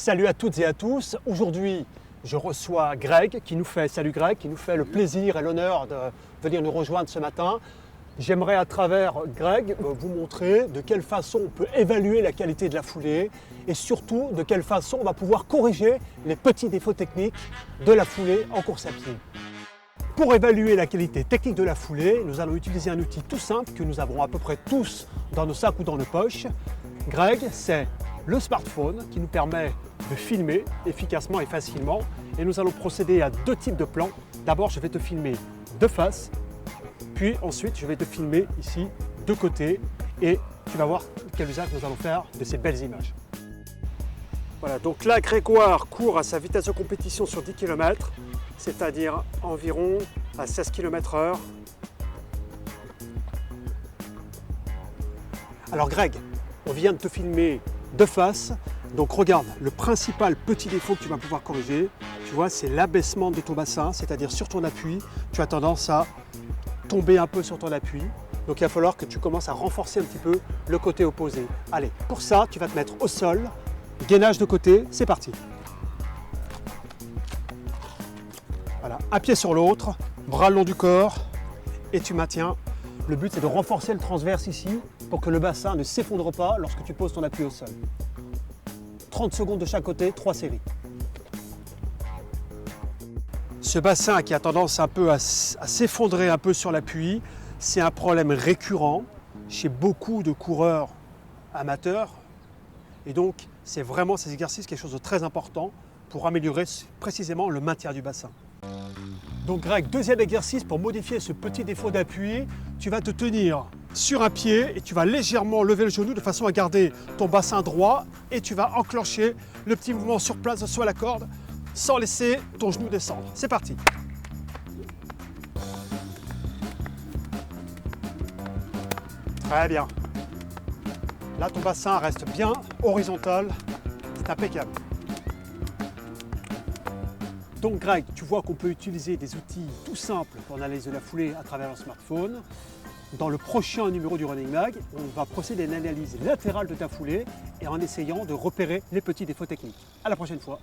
Salut à toutes et à tous. Aujourd'hui, je reçois Greg qui nous fait, salut Greg, qui nous fait le plaisir et l'honneur de venir nous rejoindre ce matin. J'aimerais à travers Greg vous montrer de quelle façon on peut évaluer la qualité de la foulée et surtout de quelle façon on va pouvoir corriger les petits défauts techniques de la foulée en course à pied. Pour évaluer la qualité technique de la foulée, nous allons utiliser un outil tout simple que nous avons à peu près tous dans nos sacs ou dans nos poches. Greg, c'est le smartphone qui nous permet de filmer efficacement et facilement. Et nous allons procéder à deux types de plans. D'abord, je vais te filmer de face, puis ensuite, je vais te filmer ici de côté et tu vas voir quel usage nous allons faire de ces belles images. Voilà, donc là, Grégoire court à sa vitesse de compétition sur 10 km, c'est-à-dire environ à 16 km/h. Alors Greg, on vient de te filmer de face, donc regarde, le principal petit défaut que tu vas pouvoir corriger, tu vois, c'est l'abaissement de ton bassin, c'est-à-dire sur ton appui, tu as tendance à tomber un peu sur ton appui, donc il va falloir que tu commences à renforcer un petit peu le côté opposé. Allez, pour ça, tu vas te mettre au sol, gainage de côté, c'est parti. Voilà, un pied sur l'autre, bras le long du corps, et tu maintiens. Le but, c'est de renforcer le transverse ici pour que le bassin ne s'effondre pas lorsque tu poses ton appui au sol. 30 secondes de chaque côté, 3 séries. Ce bassin qui a tendance un peu à s'effondrer un peu sur l'appui, c'est un problème récurrent chez beaucoup de coureurs amateurs. Et donc, c'est vraiment ces exercices quelque chose de très important pour améliorer précisément le maintien du bassin. Donc Greg, deuxième exercice pour modifier ce petit défaut d'appui, tu vas te tenir sur un pied et tu vas légèrement lever le genou de façon à garder ton bassin droit et tu vas enclencher le petit mouvement sur place sur la corde sans laisser ton genou descendre. C'est parti. Très bien. Là, ton bassin reste bien horizontal, c'est impeccable. Donc Greg, tu vois qu'on peut utiliser des outils tout simples pour analyser la foulée à travers un smartphone. Dans le prochain numéro du Running Mag, on va procéder à une analyse latérale de ta foulée et en essayant de repérer les petits défauts techniques. À la prochaine fois.